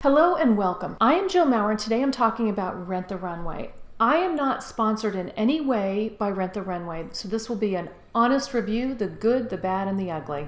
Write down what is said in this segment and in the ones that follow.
Hello and welcome. I am Jill Maurer and today I'm talking about Rent the Runway. I am not sponsored in any way by Rent the Runway, so this will be an honest review, the good, the bad, and the ugly.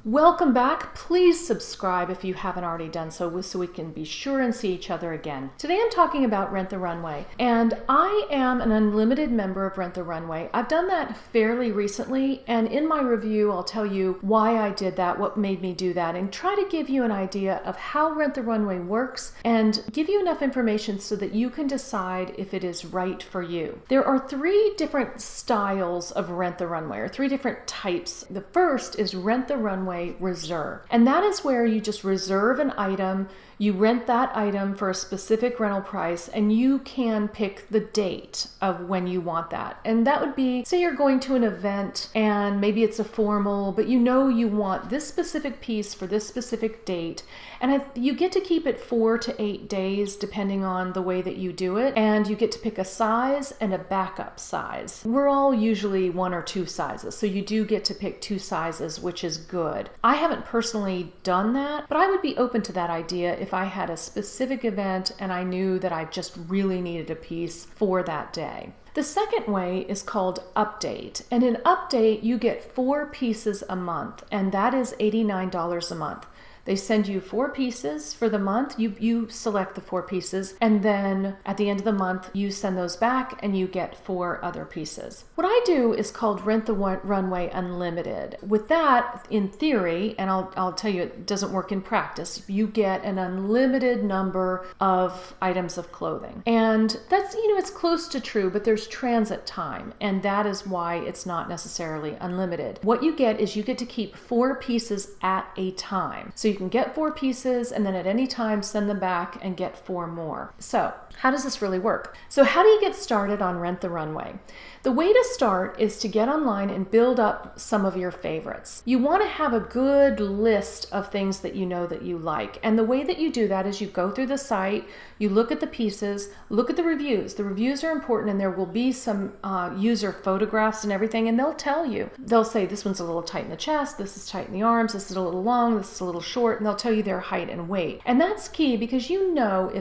Welcome back. Please subscribe if you haven't already done so we can be sure and see each other again. Today I'm talking about Rent the Runway, and I am an unlimited member of Rent the Runway. I've done that fairly recently, and in my review I'll tell you why I did that, what made me do that, and try to give you an idea of how Rent the Runway works and give you enough information so that you can decide if it is right for you. There are three different styles of Rent the Runway, or three different types. The first is Rent the Runway Reserve. And that is where you just reserve an item, you rent that item for a specific rental price, and you can pick the date of when you want that. And that would be, say you're going to an event and maybe it's a formal, but you know you want this specific piece for this specific date. And you get to keep it 4 to 8 days depending on the way that you do it. And you get to pick a size and a backup size. We're all usually 1 or 2 sizes, so you do get to pick 2 sizes, which is good. I haven't personally done that, but I would be open to that idea if I had a specific event and I knew that I just really needed a piece for that day. The second way is called Update. And in Update, you get 4 pieces a month, and that is $89 a month. They send you 4 pieces for the month. You select the 4 pieces, and then at the end of the month, you send those back and you get 4 other pieces. What I do is called Rent the Runway Unlimited. With that, in theory, and I'll tell you it doesn't work in practice, you get an unlimited number of items of clothing. And that's, it's close to true, but there's transit time, and that is why it's not necessarily unlimited. What you get is you get to keep 4 pieces at a time. So you can get 4 pieces and then at any time send them back and get 4 more. So how does this really work? So how do you get started on Rent the Runway? The way to start is to get online and build up some of your favorites. You want to have a good list of things that you know that you like. And the way that you do that is you go through the site, you look at the pieces, look at the reviews. The reviews are important, and there will be some user photographs and everything, and they'll tell you. They'll say this one's a little tight in the chest, this is tight in the arms, this is a little long, this is a little short, and they'll tell you their height and weight. And that's key because you know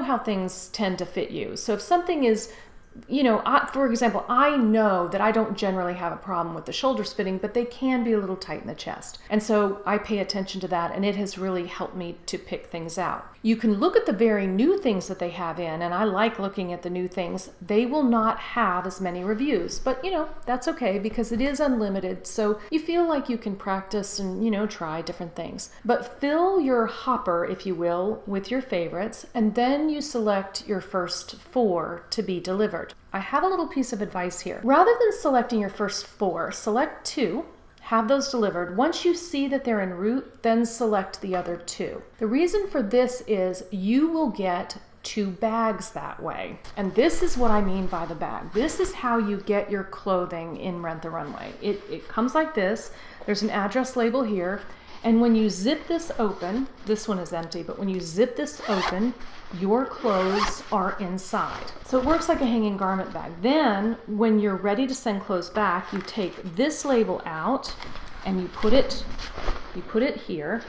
how things tend to fit you. So if something is, for example, I know that I don't generally have a problem with the shoulders fitting, but they can be a little tight in the chest. And so I pay attention to that, and it has really helped me to pick things out. You can look at the very new things that they have in, and I like looking at the new things. They will not have as many reviews, but that's okay because it is unlimited. So you feel like you can practice and, try different things. But fill your hopper, if you will, with your favorites, and then you select your first 4 to be delivered. I have a little piece of advice here. Rather than selecting your first 4, select 2, have those delivered. Once you see that they're en route, then select the other 2. The reason for this is you will get 2 bags that way. And this is what I mean by the bag. This is how you get your clothing in Rent the Runway. It comes like this. There's an address label here. And when you zip this open, this one is empty, but when you zip this open, your clothes are inside. So it works like a hanging garment bag. Then, when you're ready to send clothes back, you take this label out and you put it here,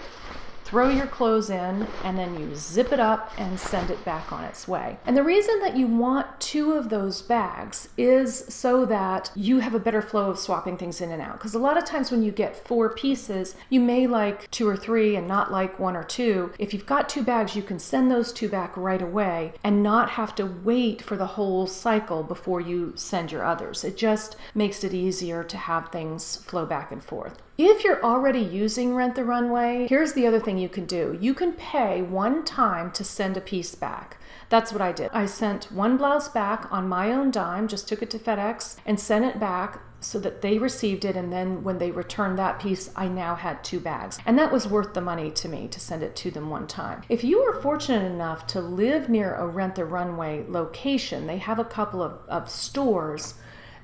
throw your clothes in, and then you zip it up and send it back on its way. And the reason that you want 2 of those bags is so that you have a better flow of swapping things in and out. Because a lot of times when you get 4 pieces, you may like 2 or 3 and not like 1 or 2. If you've got 2 bags, you can send those 2 back right away and not have to wait for the whole cycle before you send your others. It just makes it easier to have things flow back and forth. If you're already using Rent the Runway, here's the other thing you can do. You can pay one time to send a piece back. That's what I did. I sent 1 blouse back on my own dime, just took it to FedEx and sent it back so that they received it, and then when they returned that piece, I now had 2 bags. And that was worth the money to me to send it to them one time. If you are fortunate enough to live near a Rent the Runway location, they have a couple of stores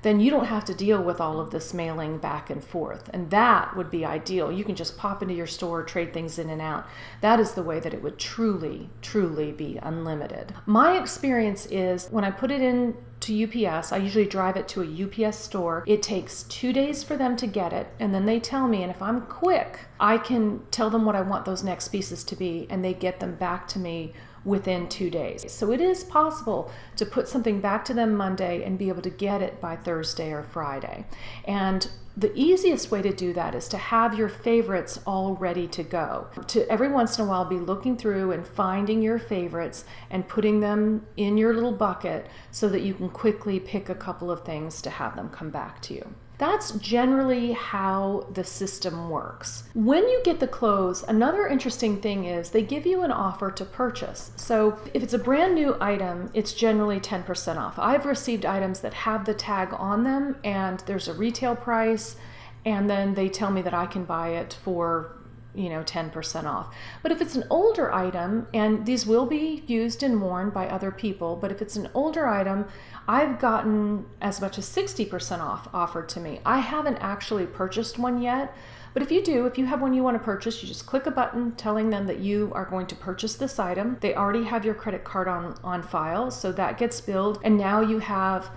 then you don't have to deal with all of this mailing back and forth. And that would be ideal. You can just pop into your store, trade things in and out. That is the way that it would truly, truly be unlimited. My experience is when I put it in to UPS, I usually drive it to a UPS store. It takes 2 days for them to get it, and then they tell me, and if I'm quick, I can tell them what I want those next pieces to be, and they get them back to me within 2 days. So it is possible to put something back to them Monday and be able to get it by Thursday or Friday. And the easiest way to do that is to have your favorites all ready to go. To every once in a while be looking through and finding your favorites and putting them in your little bucket so that you can quickly pick a couple of things to have them come back to you. That's generally how the system works. When you get the clothes, another interesting thing is they give you an offer to purchase. So if it's a brand new item, it's generally 10% off. I've received items that have the tag on them and there's a retail price, and then they tell me that I can buy it for 10% off. But if it's an older item, and these will be used and worn by other people, but if it's an older item, I've gotten as much as 60% off offered to me. I haven't actually purchased one yet, but if you have one you want to purchase, you just click a button telling them that you are going to purchase this item. They already have your credit card on file, so that gets billed, and now you have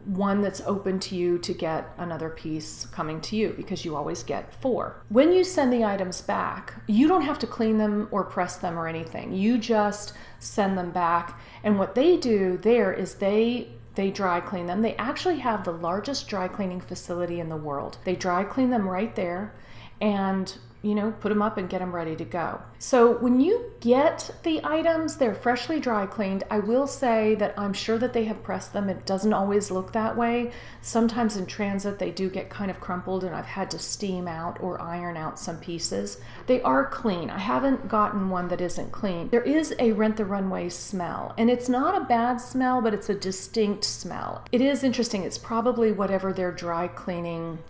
one that's open to you to get another piece coming to you, because you always get 4. When you send the items back, you don't have to clean them or press them or anything. You just send them back, and what they do there is they dry clean them. They actually have the largest dry cleaning facility in the world. They dry clean them right there and put them up and get them ready to go. So when you get the items, they're freshly dry cleaned. I will say that I'm sure that they have pressed them. It doesn't always look that way. Sometimes in transit, they do get kind of crumpled, and I've had to steam out or iron out some pieces. They are clean. I haven't gotten one that isn't clean. There is a Rent the Runway smell, and it's not a bad smell, but it's a distinct smell. It is interesting. It's probably whatever their dry cleaning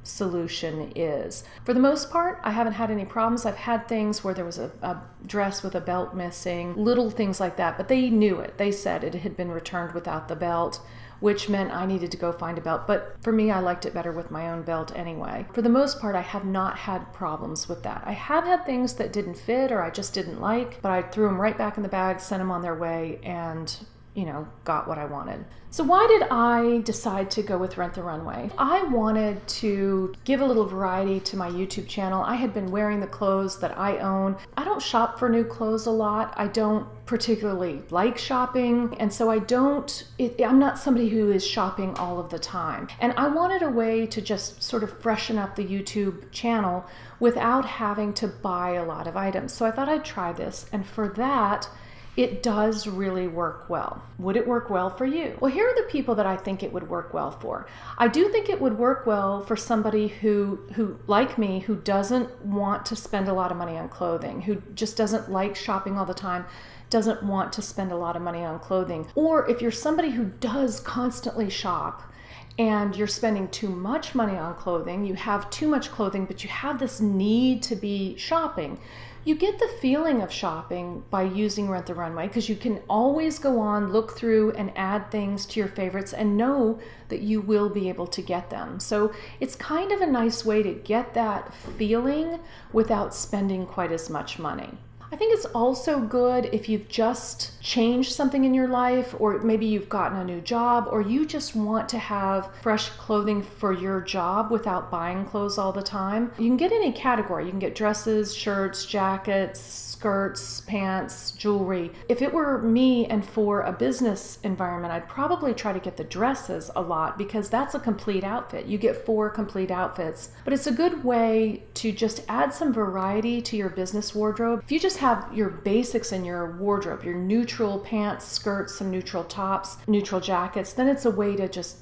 solution is. For the most part, I haven't had any problems. I've had things where there was a dress with a belt missing, little things like that, but they knew it. They said it had been returned without the belt, which meant I needed to go find a belt. But for me, I liked it better with my own belt anyway. For the most part, I have not had problems with that. I have had things that didn't fit or I just didn't like, but I threw them right back in the bag, sent them on their way, and got what I wanted. So why did I decide to go with Rent the Runway? I wanted to give a little variety to my YouTube channel. I had been wearing the clothes that I own. I don't shop for new clothes a lot. I don't particularly like shopping, and so I'm not somebody who is shopping all of the time. And I wanted a way to just sort of freshen up the YouTube channel without having to buy a lot of items. So I thought I'd try this, and for that, it does really work well. Would it work well for you? Well, here are the people that I think it would work well for. I do think it would work well for somebody who like me, who doesn't want to spend a lot of money on clothing, who just doesn't like shopping all the time, doesn't want to spend a lot of money on clothing. Or if you're somebody who does constantly shop and you're spending too much money on clothing, you have too much clothing, but you have this need to be shopping. You get the feeling of shopping by using Rent the Runway, because you can always go on, look through, and add things to your favorites and know that you will be able to get them. So it's kind of a nice way to get that feeling without spending quite as much money. I think it's also good if you've just changed something in your life, or maybe you've gotten a new job, or you just want to have fresh clothing for your job without buying clothes all the time. You can get any category. You can get dresses, shirts, jackets, skirts, pants, jewelry. If it were me and for a business environment, I'd probably try to get the dresses a lot, because that's a complete outfit. You get 4 complete outfits, but it's a good way to just add some variety to your business wardrobe. If you just have your basics in your wardrobe, your neutral pants, skirts, some neutral tops, neutral jackets, then it's a way to just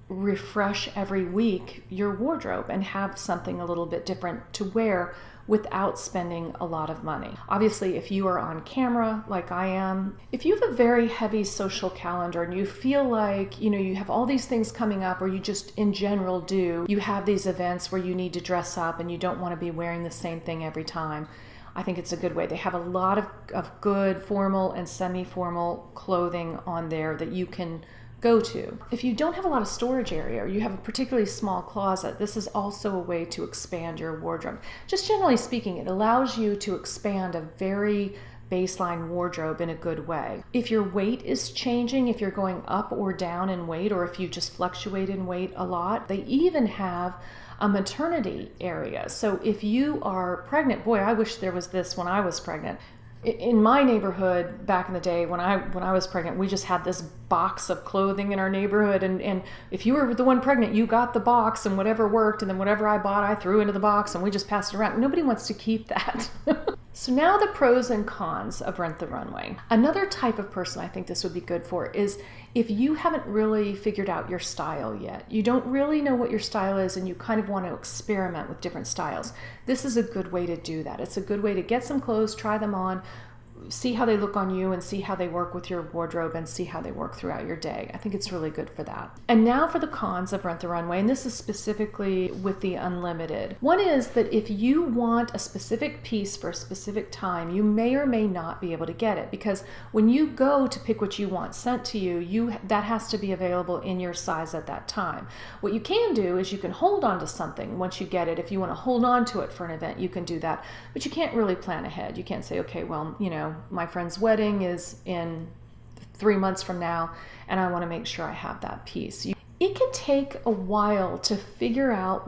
refresh every week your wardrobe and have something a little bit different to wear without spending a lot of money. Obviously, if you are on camera like I am, if you have a very heavy social calendar and you feel like, you have all these things coming up, or you just in general you have these events where you need to dress up and you don't want to be wearing the same thing every time, I think it's a good way. They have a lot of good formal and semi-formal clothing on there that you can go to. If you don't have a lot of storage area or you have a particularly small closet, this is also a way to expand your wardrobe. Just generally speaking, it allows you to expand a very baseline wardrobe in a good way. If your weight is changing, if you're going up or down in weight, or if you just fluctuate in weight a lot, they even have a maternity area. So if you are pregnant, boy, I wish there was this when I was pregnant. In my neighborhood back in the day when I was pregnant, we just had this box of clothing in our neighborhood, and if you were the one pregnant, you got the box, and whatever worked, and then whatever I bought I threw into the box, and we just passed it around. Nobody wants to keep that. So now the pros and cons of Rent the Runway. Another type of person I think this would be good for is if you haven't really figured out your style yet. You don't really know what your style is and you kind of want to experiment with different styles. This is a good way to do that. It's a good way to get some clothes, try them on, see how they look on you and see how they work with your wardrobe and see how they work throughout your day. I think it's really good for that. And now for the cons of Rent the Runway, and this is specifically with the unlimited. One is that if you want a specific piece for a specific time, you may or may not be able to get it, because when you go to pick what you want sent to you, that has to be available in your size at that time. What you can do is you can hold on to something once you get it. If you want to hold on to it for an event, you can do that, but you can't really plan ahead. You can't say, okay, well, my friend's wedding is in 3 months from now, and I want to make sure I have that piece. It can take a while to figure out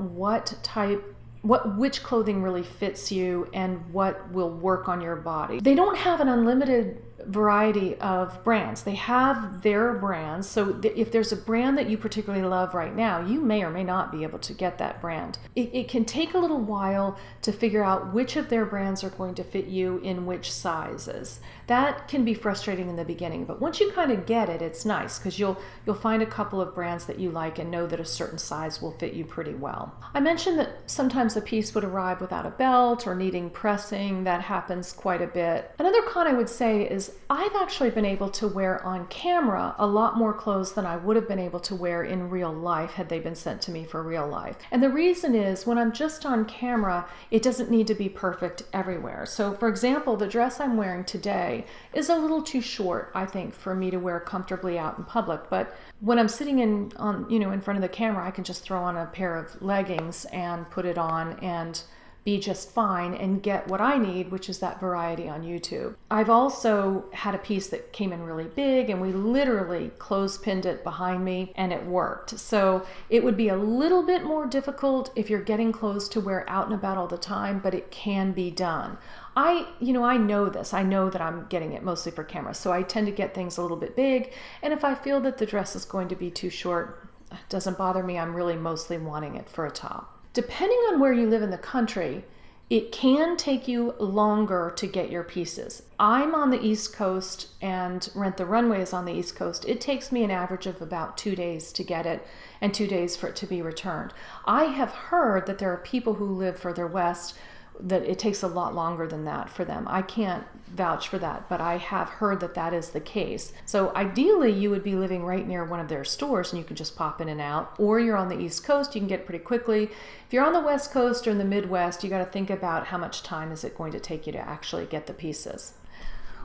which clothing really fits you and what will work on your body. They don't have an unlimited variety of brands. They have their brands. So if there's a brand that you particularly love right now, you may or may not be able to get that brand. It can take a little while to figure out which of their brands are going to fit you in which sizes. That can be frustrating in the beginning, but once you kind of get it, it's nice because you'll find a couple of brands that you like and know that a certain size will fit you pretty well. I mentioned that sometimes a piece would arrive without a belt or needing pressing. That happens quite a bit. Another con I would say is I've actually been able to wear on camera a lot more clothes than I would have been able to wear in real life had they been sent to me for real life. And the reason is when I'm just on camera, it doesn't need to be perfect everywhere. So for example, the dress I'm wearing today is a little too short, I think, for me to wear comfortably out in public. But when I'm sitting in front of the camera, I can just throw on a pair of leggings and put it on and be just fine and get what I need, which is that variety on YouTube. I've also had a piece that came in really big and we literally clothespinned it behind me and it worked. So it would be a little bit more difficult if you're getting clothes to wear out and about all the time, but it can be done. I know this. I know that I'm getting it mostly for camera, so I tend to get things a little bit big, and if I feel that the dress is going to be too short, it doesn't bother me. I'm really mostly wanting it for a top. Depending on where you live in the country, it can take you longer to get your pieces. I'm on the East Coast and Rent the Runway is on the East Coast. It takes me an average of about 2 days to get it and 2 days for it to be returned. I have heard that there are people who live further west that it takes a lot longer than that for them. I can't vouch for that, but I have heard that that is the case. So ideally, you would be living right near one of their stores and you can just pop in and out, or you're on the East Coast, you can get it pretty quickly. If you're on the West Coast or in the Midwest, you got to think about how much time is it going to take you to actually get the pieces.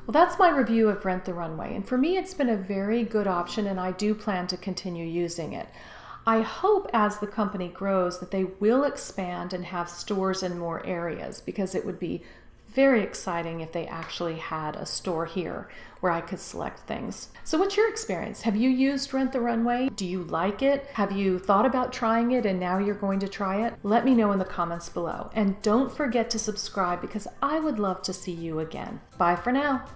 Well, that's my review of Rent the Runway, and for me, it's been a very good option, and I do plan to continue using it. I hope as the company grows that they will expand and have stores in more areas, because it would be very exciting if they actually had a store here where I could select things. So what's your experience? Have you used Rent the Runway? Do you like it? Have you thought about trying it and now you're going to try it? Let me know in the comments below. And don't forget to subscribe because I would love to see you again. Bye for now.